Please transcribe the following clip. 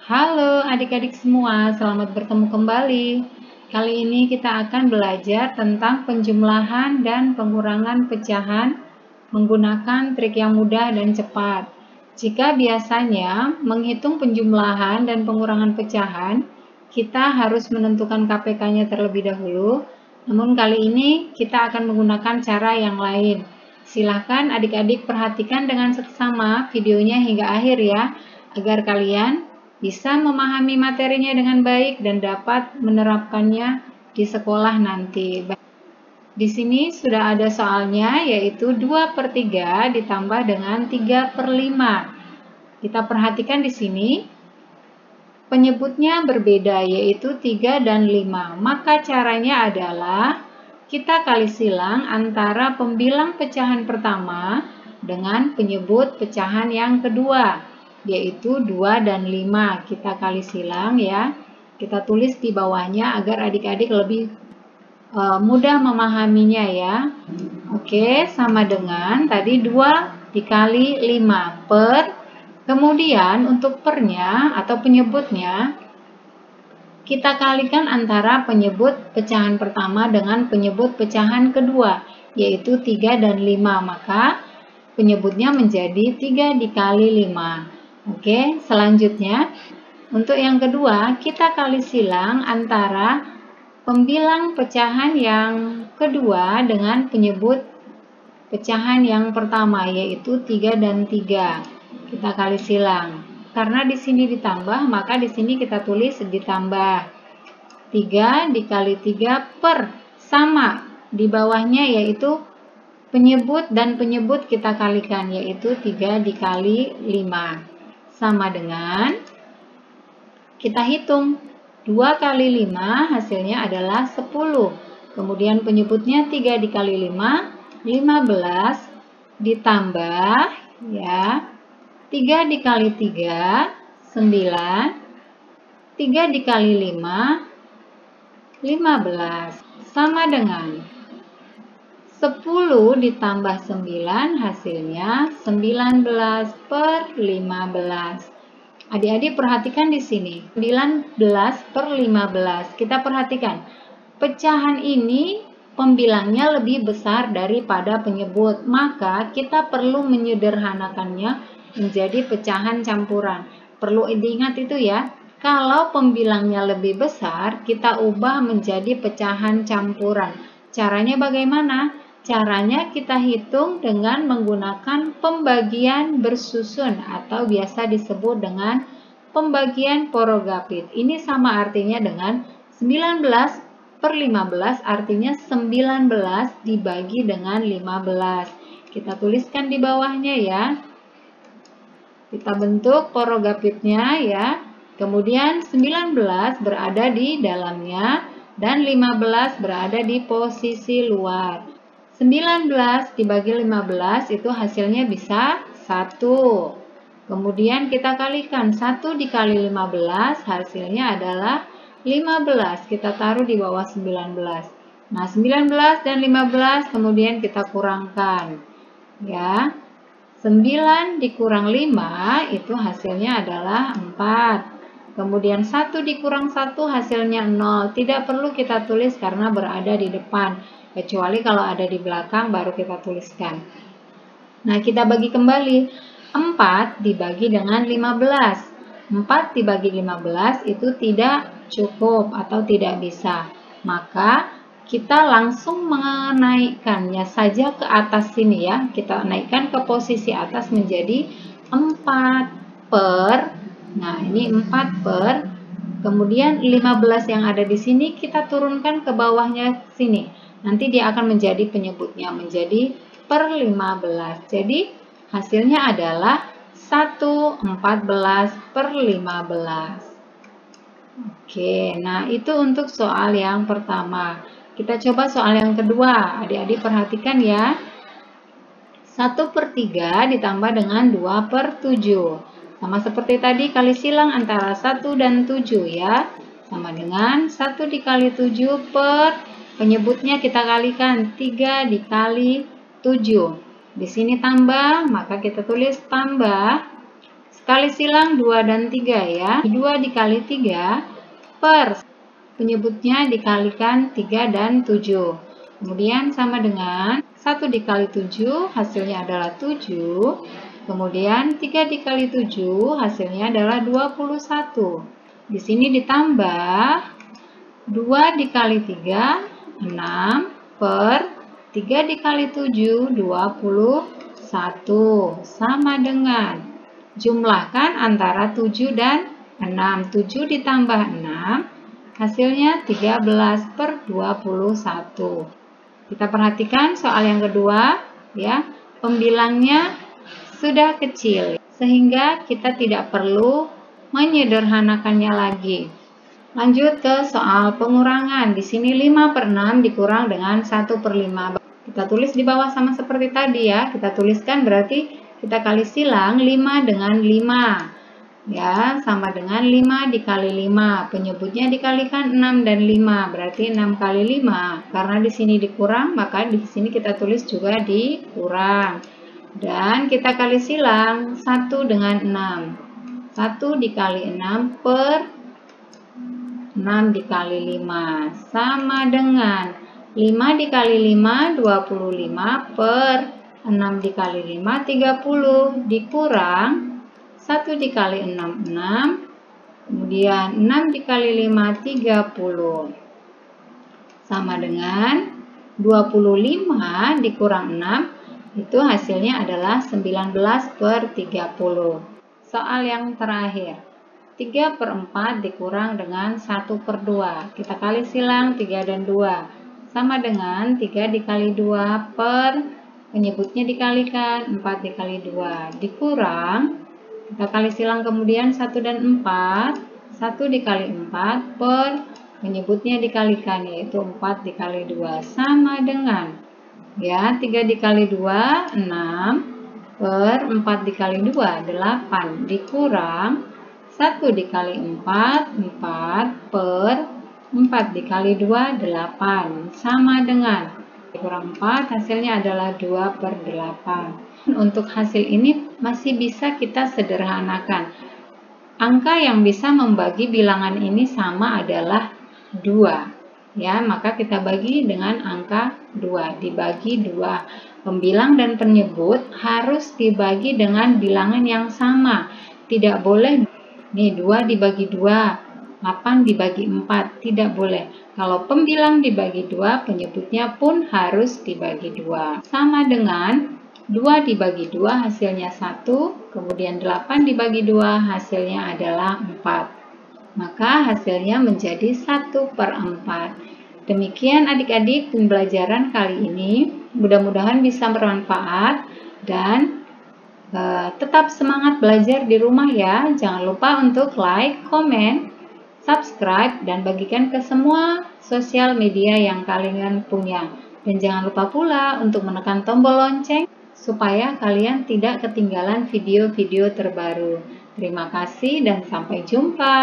Halo adik-adik semua, selamat bertemu kembali. Kali ini kita akan belajar tentang penjumlahan dan pengurangan pecahan menggunakan trik yang mudah dan cepat. Jika biasanya menghitung penjumlahan dan pengurangan pecahan, kita harus menentukan KPK-nya terlebih dahulu. Namun kali ini kita akan menggunakan cara yang lain. Silahkan adik-adik perhatikan dengan seksama videonya hingga akhir ya, agar kalian bisa memahami materinya dengan baik dan dapat menerapkannya di sekolah nanti. Di sini sudah ada soalnya, yaitu 2/3 ditambah dengan 3/5. Kita perhatikan di sini, penyebutnya berbeda, yaitu 3 dan 5. Maka caranya adalah kita kali silang antara pembilang pecahan pertama dengan penyebut pecahan yang kedua, yaitu 2 dan 5. Kita kali silang ya. Kita tulis di bawahnya agar adik-adik lebih mudah memahaminya ya. Oke, sama dengan tadi 2 dikali 5 per, kemudian untuk pernya atau penyebutnya, kita kalikan antara penyebut pecahan pertama dengan penyebut pecahan kedua, yaitu 3 dan 5. Maka penyebutnya menjadi 3 dikali 5. Oke, selanjutnya untuk yang kedua kita kali silang antara pembilang pecahan yang kedua dengan penyebut pecahan yang pertama, yaitu 3 dan 3. Kita kali silang. Karena di sini ditambah, maka di sini kita tulis ditambah. 3 dikali 3 per, sama di bawahnya yaitu penyebut dan penyebut kita kalikan, yaitu 3 dikali 5. Sama dengan, kita hitung 2 kali 5 hasilnya adalah 10. Kemudian penyebutnya 3 dikali 5, 15 ditambah ya 3 dikali 3, 9, 3 dikali 5, 15. Sama dengan 10 ditambah 9 hasilnya 19 per 15. Adik-adik perhatikan di sini, 19 per 15. Kita perhatikan, pecahan ini pembilangnya lebih besar daripada penyebut, maka kita perlu menyederhanakannya menjadi pecahan campuran. Perlu diingat itu ya, kalau pembilangnya lebih besar, kita ubah menjadi pecahan campuran. Caranya bagaimana? Caranya kita hitung dengan menggunakan pembagian bersusun atau biasa disebut dengan pembagian porogapit. Ini sama artinya dengan 19 per 15, artinya 19 dibagi dengan 15. Kita tuliskan di bawahnya ya. Kita bentuk porogapitnya ya. Kemudian 19 berada di dalamnya dan 15 berada di posisi luar. 19 dibagi 15 itu hasilnya bisa 1. Kemudian kita kalikan 1 dikali 15 hasilnya adalah 15. Kita taruh di bawah 19. Nah, 19 dan 15 kemudian kita kurangkan. Ya. 9 dikurang 5 itu hasilnya adalah 4. Kemudian 1 dikurang 1 hasilnya 0. Tidak perlu kita tulis karena berada di depan. Kecuali kalau ada di belakang baru kita tuliskan. Nah, kita bagi kembali. 4 dibagi dengan 15. 4 dibagi 15 itu tidak cukup atau tidak bisa. Maka kita langsung menaikkannya saja ke atas sini ya. Kita naikkan ke posisi atas menjadi 4 per. Nah, ini 4 per. Kemudian 15 yang ada di sini kita turunkan ke bawahnya sini. Nanti dia akan menjadi penyebutnya, menjadi per 15. Jadi hasilnya adalah 1/14 per 15. Oke, nah itu untuk soal yang pertama. Kita coba soal yang kedua. Adik-adik perhatikan ya. 1/3 ditambah dengan 2/7. Sama seperti tadi, kali silang antara 1 dan 7 ya. Sama dengan 1 dikali 7 per, penyebutnya kita kalikan 3 dikali 7. Di sini tambah, maka kita tulis tambah Kali silang 2 dan 3 ya. 2 dikali 3 per penyebutnya dikalikan 3 dan 7. Kemudian sama dengan 1 dikali 7 hasilnya adalah 7. Kemudian 3 dikali 7 hasilnya adalah 21. Di sini ditambah 2 dikali 3, 6 per 3 dikali 7, 21. Sama dengan jumlahkan antara 7 dan 6. 7 ditambah 6 hasilnya 13 per 21. Kita perhatikan soal yang kedua ya. Pembilangnya sudah kecil sehingga kita tidak perlu menyederhanakannya lagi. Lanjut ke soal pengurangan. Di sini 5 per 6 dikurang dengan 1 per 5. Kita tulis di bawah sama seperti tadi ya. Kita tuliskan berarti kita kali silang 5 dengan 5. Ya, sama dengan 5 dikali 5. Penyebutnya dikalikan 6 dan 5. Berarti 6 kali 5. Karena di sini dikurang, maka di sini kita tulis juga dikurang. Dan kita kali silang 1 dengan 6. 1 dikali 6 per 6 dikali 5. Sama dengan 5 dikali 5, 25 per 6 dikali 5, 30. Dikurang 1 dikali 6, 6. Kemudian 6 dikali 5, 30. Sama dengan 25 dikurang 6. Itu hasilnya adalah 19 per 30. Soal yang terakhir. 3 per 4 dikurang dengan 1 per 2. Kita kali silang 3 dan 2. Sama dengan 3 dikali 2 per penyebutnya dikalikan 4 dikali 2. Dikurang, kita kali silang kemudian 1 dan 4. 1 dikali 4 per penyebutnya dikalikan yaitu 4 dikali 2. Sama dengan ya 3 dikali 2 6 per 4 dikali 2 8. Dikurang 1 dikali 4 4 per 4 dikali 2 8. Sama dengan dikurang 4 hasilnya adalah 2 per 8. Untuk hasil ini masih bisa kita sederhanakan. Angka yang bisa membagi bilangan ini sama adalah 2. Ya, maka kita bagi dengan angka 2. Dibagi 2. Pembilang dan penyebut harus dibagi dengan bilangan yang sama. Tidak boleh nih 2 dibagi 2, 8 dibagi 4. Tidak boleh. Kalau pembilang dibagi 2, penyebutnya pun harus dibagi 2. Sama dengan 2 dibagi 2 hasilnya 1, kemudian 8 dibagi 2 hasilnya adalah 4. Maka hasilnya menjadi 1 per 4. Demikian adik-adik pembelajaran kali ini. Mudah-mudahan bisa bermanfaat dan tetap semangat belajar di rumah ya. Jangan lupa untuk like, komen, subscribe, dan bagikan ke semua sosial media yang kalian punya. Dan jangan lupa pula untuk menekan tombol lonceng supaya kalian tidak ketinggalan video-video terbaru. Terima kasih dan sampai jumpa.